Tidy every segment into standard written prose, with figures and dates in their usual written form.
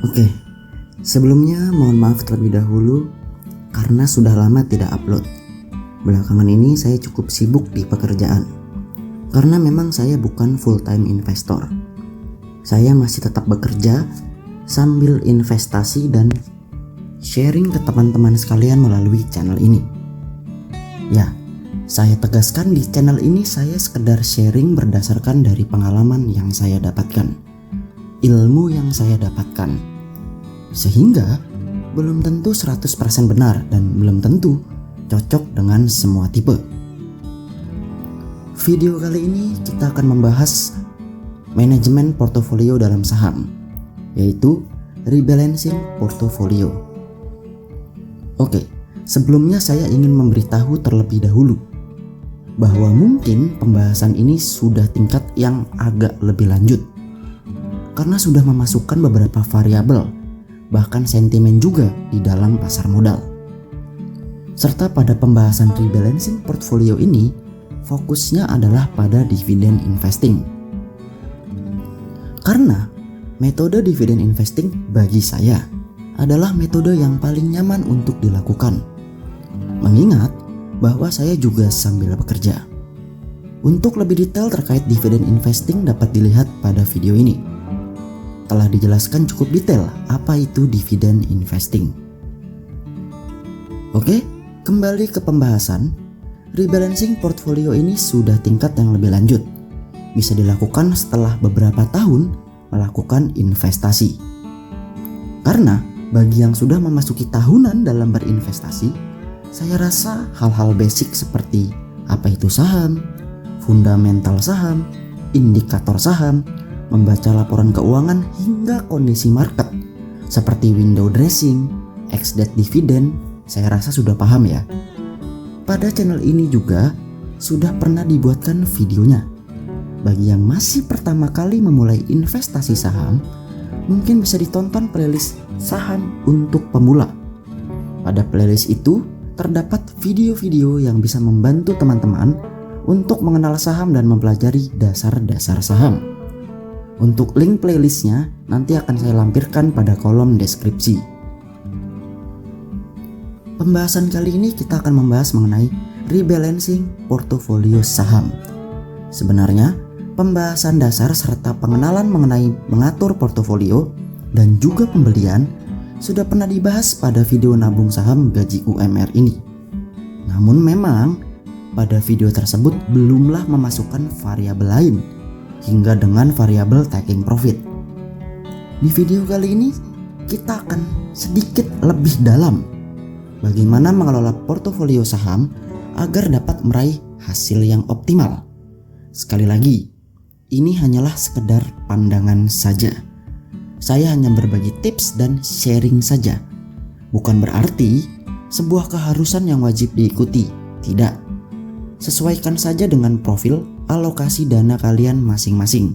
Oke, sebelumnya mohon maaf terlebih dahulu karena sudah lama tidak upload. Belakangan ini saya cukup sibuk di pekerjaan. Karena memang saya bukan full time investor. Saya masih tetap bekerja sambil investasi dan sharing ke teman-teman sekalian melalui channel ini. Ya, saya tegaskan di channel ini saya sekedar sharing berdasarkan dari pengalaman yang saya dapatkan, ilmu yang saya dapatkan. Sehingga belum tentu 100% benar dan belum tentu cocok dengan semua tipe. Video kali ini kita akan membahas manajemen portofolio dalam saham, yaitu rebalancing portofolio. Oke, sebelumnya saya ingin memberitahu terlebih dahulu bahwa mungkin pembahasan ini sudah tingkat yang agak lebih lanjut karena sudah memasukkan beberapa variabel, bahkan sentimen juga di dalam pasar modal. Serta pada pembahasan rebalancing portfolio ini fokusnya adalah pada dividen investing. Karena metode dividen investing bagi saya adalah metode yang paling nyaman untuk dilakukan. Mengingat bahwa saya juga sambil bekerja. Untuk lebih detail terkait dividen investing dapat dilihat pada video ini. Telah dijelaskan cukup detail apa itu dividen investing. Oke, kembali ke pembahasan. Rebalancing portfolio ini sudah tingkat yang lebih lanjut. Bisa dilakukan setelah beberapa tahun melakukan investasi. Karena bagi yang sudah memasuki tahunan dalam berinvestasi, saya rasa hal-hal basic seperti apa itu saham, fundamental saham, indikator saham, membaca laporan keuangan hingga kondisi market seperti window dressing, ex-date dividend, saya rasa sudah paham ya. Pada channel ini juga sudah pernah dibuatkan videonya. Bagi yang masih pertama kali memulai investasi saham, mungkin bisa ditonton playlist saham untuk pemula. Pada playlist itu terdapat video-video yang bisa membantu teman-teman untuk mengenal saham dan mempelajari dasar-dasar saham. Untuk link playlistnya nanti akan saya lampirkan pada kolom deskripsi. Pembahasan kali ini kita akan membahas mengenai rebalancing portofolio saham. Sebenarnya pembahasan dasar serta pengenalan mengenai mengatur portofolio dan juga pembelian sudah pernah dibahas pada video nabung saham gaji UMR ini. Namun memang pada video tersebut belumlah memasukkan variabel lain hingga dengan variabel taking profit. Di video kali ini kita akan sedikit lebih dalam bagaimana mengelola portofolio saham agar dapat meraih hasil yang optimal. Sekali lagi, ini hanyalah sekedar pandangan saja. Saya hanya berbagi tips dan sharing saja. Bukan berarti sebuah keharusan yang wajib diikuti. Tidak. Sesuaikan saja dengan profil alokasi dana kalian masing-masing.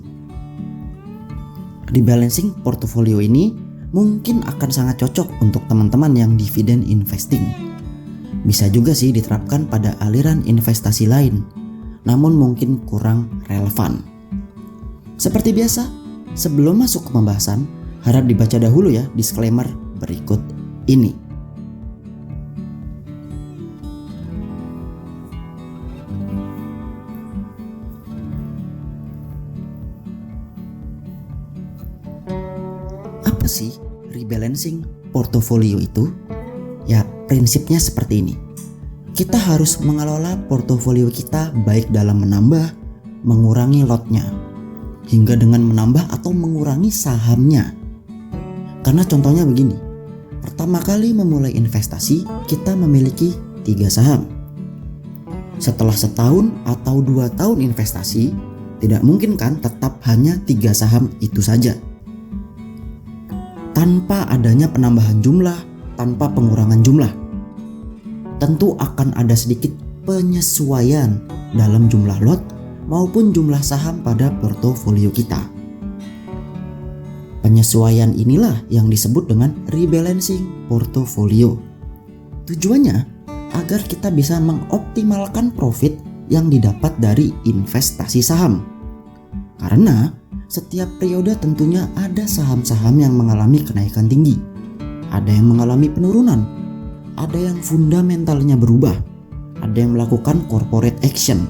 Rebalancing portofolio ini mungkin akan sangat cocok untuk teman-teman yang dividen investing. Bisa juga sih diterapkan pada aliran investasi lain, namun mungkin kurang relevan. Seperti biasa, sebelum masuk ke pembahasan, harap dibaca dahulu ya disclaimer berikut ini. Apa sih rebalancing portofolio itu? Ya, prinsipnya seperti ini. Kita harus mengelola portofolio kita baik dalam menambah, mengurangi lotnya, hingga dengan menambah atau mengurangi sahamnya. Karena contohnya begini, pertama kali memulai investasi kita memiliki 3 saham. Setelah setahun atau 2 tahun investasi, tidak mungkin kan tetap hanya 3 saham itu saja. Tanpa adanya penambahan jumlah, tanpa pengurangan jumlah, tentu akan ada sedikit penyesuaian dalam jumlah lot maupun jumlah saham pada portofolio kita. Penyesuaian inilah yang disebut dengan rebalancing portofolio. Tujuannya agar kita bisa mengoptimalkan profit yang didapat dari investasi saham. Karena setiap periode tentunya ada saham-saham yang mengalami kenaikan tinggi, ada yang mengalami penurunan, ada yang fundamentalnya berubah, ada yang melakukan corporate action,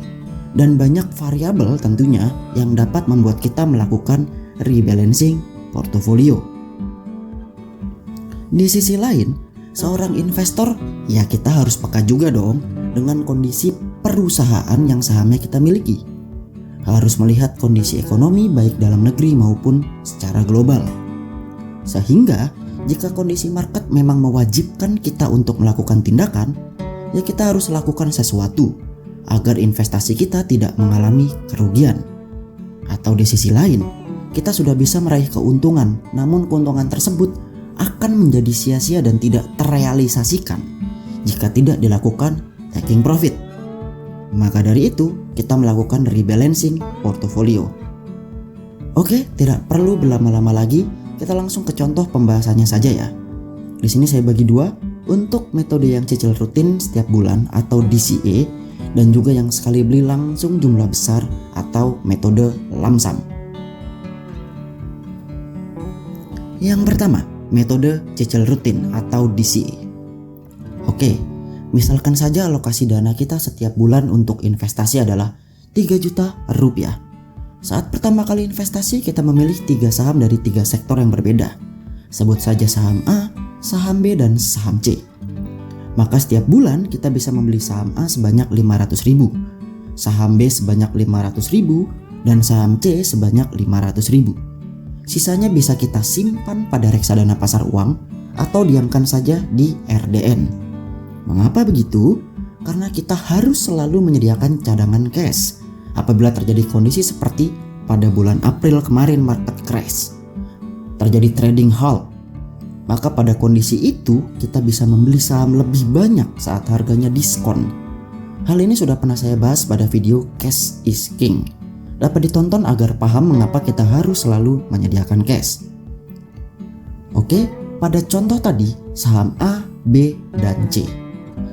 dan banyak variabel tentunya yang dapat membuat kita melakukan rebalancing portofolio. Di sisi lain, seorang investor ya kita harus peka juga dong dengan kondisi perusahaan yang sahamnya kita miliki. Harus melihat kondisi ekonomi baik dalam negeri maupun secara global. Sehingga jika kondisi market memang mewajibkan kita untuk melakukan tindakan, ya kita harus lakukan sesuatu agar investasi kita tidak mengalami kerugian. Atau di sisi lain, kita sudah bisa meraih keuntungan, namun keuntungan tersebut akan menjadi sia-sia dan tidak terrealisasikan jika tidak dilakukan taking profit. Maka dari itu, kita melakukan rebalancing portofolio. Oke, tidak perlu berlama-lama lagi, kita langsung ke contoh pembahasannya saja ya. Di sini saya bagi dua, untuk metode yang cicil rutin setiap bulan atau DCA, dan juga yang sekali beli langsung jumlah besar atau metode lump sum. Yang pertama, metode cicil rutin atau DCA. Oke, misalkan saja alokasi dana kita setiap bulan untuk investasi adalah 3 juta rupiah. Saat pertama kali investasi kita memilih 3 saham dari 3 sektor yang berbeda. Sebut saja saham A, saham B, dan saham C. Maka setiap bulan kita bisa membeli saham A sebanyak 500.000, saham B sebanyak 500.000, dan saham C sebanyak 500.000. Sisanya bisa kita simpan pada reksadana pasar uang atau diamkan saja di RDN. Mengapa begitu? Karena kita harus selalu menyediakan cadangan cash apabila terjadi kondisi seperti pada bulan April kemarin market crash, terjadi trading halt. Maka pada kondisi itu kita bisa membeli saham lebih banyak saat harganya diskon. Hal ini sudah pernah saya bahas pada video Cash is King. Dapat ditonton agar paham mengapa kita harus selalu menyediakan cash. Oke, pada contoh tadi saham A, B, dan C.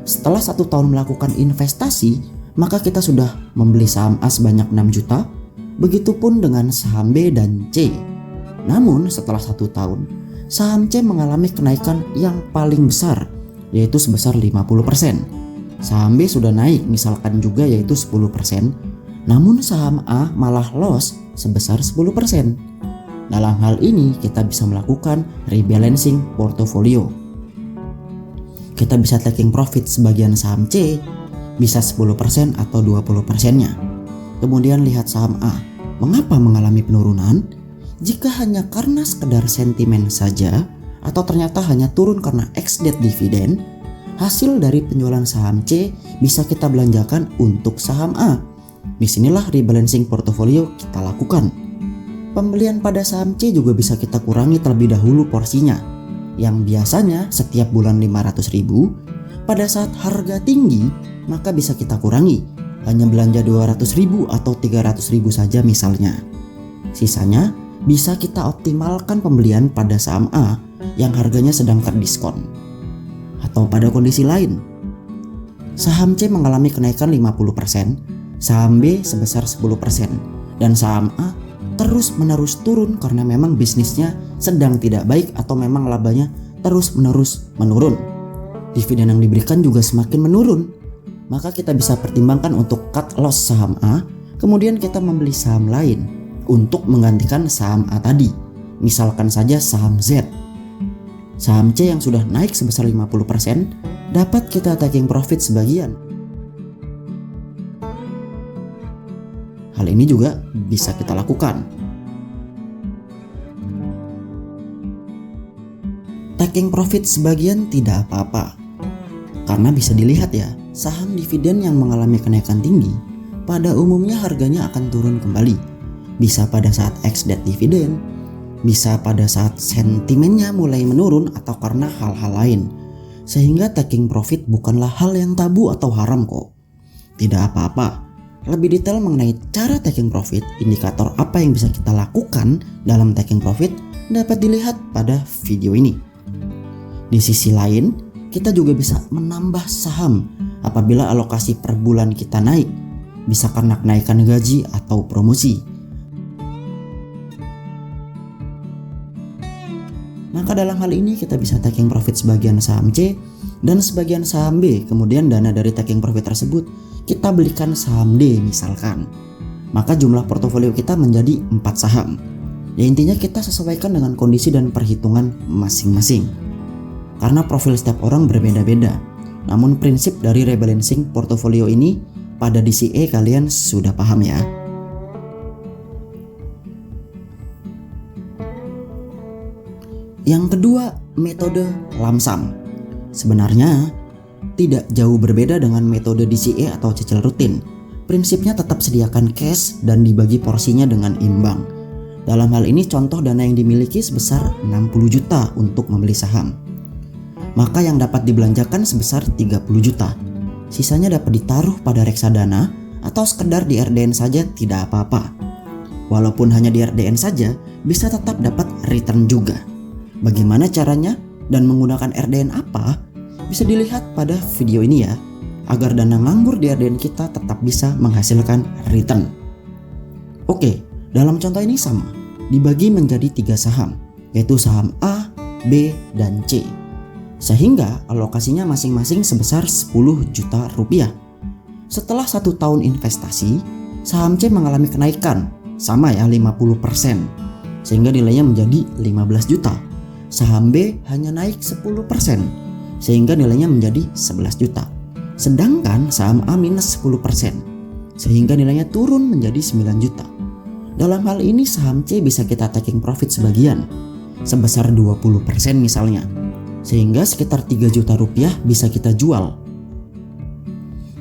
Setelah 1 tahun melakukan investasi, maka kita sudah membeli saham A sebanyak 6 juta, begitupun dengan saham B dan C. Namun setelah 1 tahun, saham C mengalami kenaikan yang paling besar, yaitu sebesar 50%. Saham B sudah naik misalkan juga yaitu 10%, namun saham A malah loss sebesar 10%. Dalam hal ini kita bisa melakukan rebalancing portofolio. Kita bisa taking profit sebagian saham C, bisa 10% atau 20%-nya. Kemudian lihat saham A, mengapa mengalami penurunan? Jika hanya karena sekedar sentimen saja, atau ternyata hanya turun karena ex-date dividen, hasil dari penjualan saham C bisa kita belanjakan untuk saham A. Disinilah rebalancing portofolio kita lakukan. Pembelian pada saham C juga bisa kita kurangi terlebih dahulu porsinya, yang biasanya setiap bulan 500.000, pada saat harga tinggi maka bisa kita kurangi, hanya belanja 200.000 atau 300.000 saja misalnya. Sisanya bisa kita optimalkan pembelian pada saham A yang harganya sedang terdiskon. Atau pada kondisi lain, saham C mengalami kenaikan 50%, saham B sebesar 10%, dan saham A terus-menerus turun karena memang bisnisnya sedang tidak baik atau memang labanya terus-menerus menurun. Dividen yang diberikan juga semakin menurun. Maka kita bisa pertimbangkan untuk cut loss saham A, kemudian kita membeli saham lain untuk menggantikan saham A tadi. Misalkan saja saham Z. Saham C yang sudah naik sebesar 50% dapat kita taking profit sebagian. Hal ini juga bisa kita lakukan. Taking profit sebagian tidak apa-apa, karena bisa dilihat ya, saham dividen yang mengalami kenaikan tinggi pada umumnya harganya akan turun kembali. Bisa pada saat ex-date dividen, bisa pada saat sentimennya mulai menurun, atau karena hal-hal lain. Sehingga taking profit bukanlah hal yang tabu atau haram kok. Tidak apa-apa. Lebih detail mengenai cara taking profit, indikator apa yang bisa kita lakukan dalam taking profit dapat dilihat pada video ini. Di sisi lain, kita juga bisa menambah saham apabila alokasi per bulan kita naik, bisa karena kenaikan gaji atau promosi. Maka dalam hal ini kita bisa taking profit sebagian saham C dan sebagian saham B. Kemudian dana dari taking profit tersebut kita belikan saham D misalkan. Maka jumlah portofolio kita menjadi 4 saham. Ya intinya kita sesuaikan dengan kondisi dan perhitungan masing-masing. Karena profil setiap orang berbeda-beda. Namun prinsip dari rebalancing portofolio ini pada DCA kalian sudah paham ya. Yang kedua, metode lump sum. Sebenarnya tidak jauh berbeda dengan metode DCA atau cicil rutin. Prinsipnya tetap sediakan cash dan dibagi porsinya dengan imbang. Dalam hal ini contoh dana yang dimiliki sebesar 60 juta untuk membeli saham. Maka yang dapat dibelanjakan sebesar 30 juta. Sisanya dapat ditaruh pada reksadana atau sekedar di RDN saja tidak apa-apa. Walaupun hanya di RDN saja, bisa tetap dapat return juga. Bagaimana caranya dan menggunakan RDN apa? Bisa dilihat pada video ini ya, agar dana nganggur di RDN kita tetap bisa menghasilkan return. Oke, dalam contoh ini sama, dibagi menjadi 3 saham, yaitu saham A, B, dan C. Sehingga alokasinya masing-masing sebesar 10 juta rupiah. Setelah 1 tahun investasi, saham C mengalami kenaikan, sama ya 50%, sehingga nilainya menjadi 15 juta. Saham B hanya naik 10%, sehingga nilainya menjadi 11 juta. Sedangkan saham A minus 10%, sehingga nilainya turun menjadi 9 juta. Dalam hal ini saham C bisa kita taking profit sebagian, sebesar 20% misalnya. Sehingga sekitar 3 juta rupiah bisa kita jual.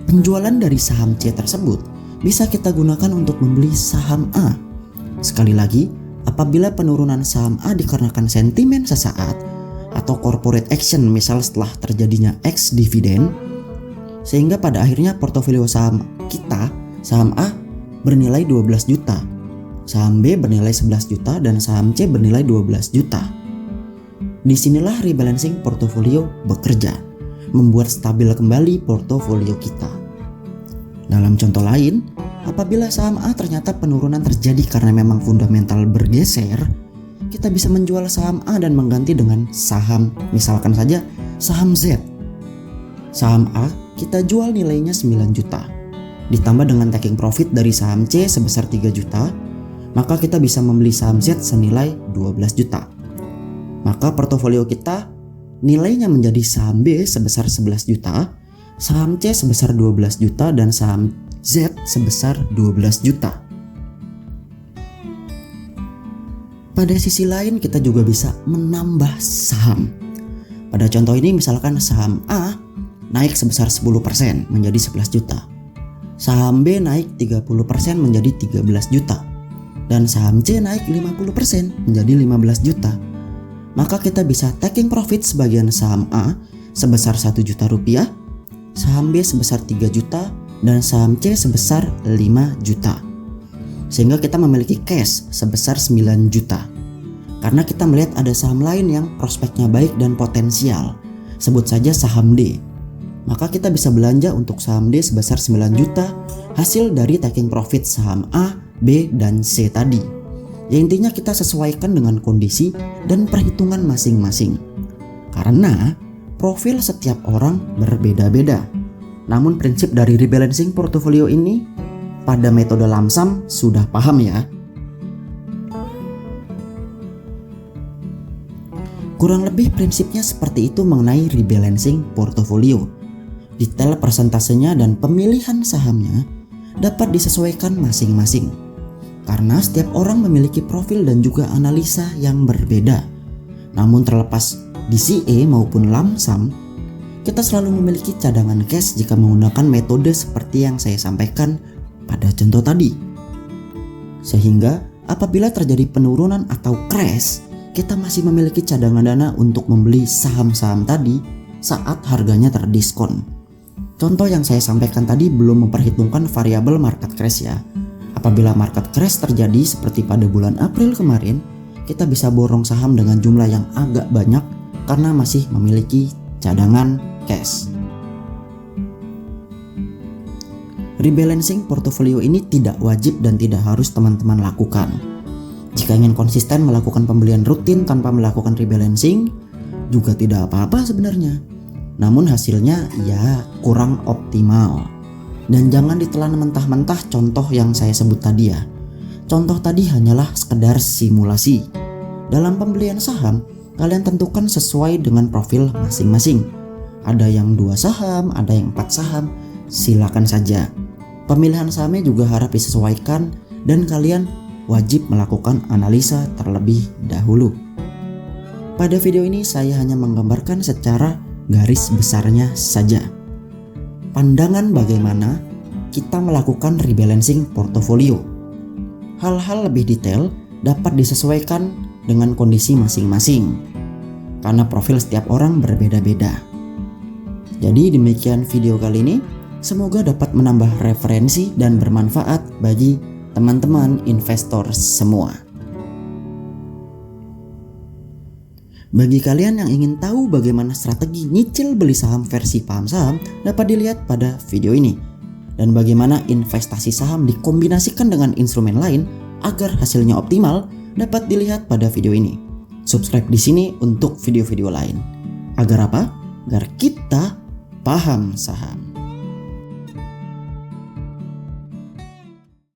Penjualan dari saham C tersebut bisa kita gunakan untuk membeli saham A. Sekali lagi, apabila penurunan saham A dikarenakan sentimen sesaat atau corporate action misal setelah terjadinya ex dividen, sehingga pada akhirnya portofolio saham kita, saham A bernilai 12 juta, saham B bernilai 11 juta, dan saham C bernilai 12 juta. Disinilah rebalancing portofolio bekerja, membuat stabil kembali portofolio kita. Dalam contoh lain, apabila saham A ternyata penurunan terjadi karena memang fundamental bergeser, kita bisa menjual saham A dan mengganti dengan saham, misalkan saja saham Z. Saham A kita jual nilainya 9 juta, ditambah dengan taking profit dari saham C sebesar 3 juta, maka kita bisa membeli saham Z senilai 12 juta. Maka portofolio kita nilainya menjadi saham B sebesar 11 juta, saham C sebesar 12 juta, dan saham Z sebesar 12 juta. Pada sisi lain kita juga bisa menambah saham. Pada contoh ini misalkan saham A naik sebesar 10% menjadi 11 juta. Saham B naik 30% menjadi 13 juta. Dan saham C naik 50% menjadi 15 juta. Maka kita bisa taking profit sebagian saham A sebesar 1 juta rupiah, saham B sebesar 3 juta, dan saham C sebesar 5 juta. Sehingga kita memiliki cash sebesar 9 juta. Karena kita melihat ada saham lain yang prospeknya baik dan potensial, sebut saja saham D. Maka kita bisa belanja untuk saham D sebesar 9 juta hasil dari taking profit saham A, B, dan C tadi. Ya intinya kita sesuaikan dengan kondisi dan perhitungan masing-masing. Karena profil setiap orang berbeda-beda. Namun prinsip dari rebalancing portofolio ini pada metode lump sum sudah paham ya. Kurang lebih prinsipnya seperti itu mengenai rebalancing portofolio. Detail persentasenya dan pemilihan sahamnya dapat disesuaikan masing-masing. Karena setiap orang memiliki profil dan juga analisa yang berbeda. Namun terlepas DCA maupun lump sum, kita selalu memiliki cadangan cash jika menggunakan metode seperti yang saya sampaikan pada contoh tadi. Sehingga apabila terjadi penurunan atau crash, kita masih memiliki cadangan dana untuk membeli saham-saham tadi saat harganya terdiskon. Contoh yang saya sampaikan tadi belum memperhitungkan variabel market crash ya. Apabila market crash terjadi seperti pada bulan April kemarin, kita bisa borong saham dengan jumlah yang agak banyak karena masih memiliki cadangan cash. Rebalancing portofolio ini tidak wajib dan tidak harus teman-teman lakukan. Jika ingin konsisten melakukan pembelian rutin tanpa melakukan rebalancing, juga tidak apa-apa sebenarnya. Namun hasilnya ya kurang optimal. Dan jangan ditelan mentah-mentah contoh yang saya sebut tadi ya. Contoh tadi hanyalah sekedar simulasi. Dalam pembelian saham, kalian tentukan sesuai dengan profil masing-masing. Ada yang 2 saham, ada yang 4 saham, silakan saja. Pemilihan sahamnya juga harap disesuaikan dan kalian wajib melakukan analisa terlebih dahulu. Pada video ini saya hanya menggambarkan secara garis besarnya saja. Pandangan bagaimana kita melakukan rebalancing portofolio. Hal-hal lebih detail dapat disesuaikan dengan kondisi masing-masing, karena profil setiap orang berbeda-beda. Jadi demikian video kali ini, semoga dapat menambah referensi dan bermanfaat bagi teman-teman investor semua. Bagi kalian yang ingin tahu bagaimana strategi nyicil beli saham versi paham saham, dapat dilihat pada video ini. Dan bagaimana investasi saham dikombinasikan dengan instrumen lain agar hasilnya optimal, dapat dilihat pada video ini. Subscribe di sini untuk video-video lain. Agar apa? Agar kita paham saham.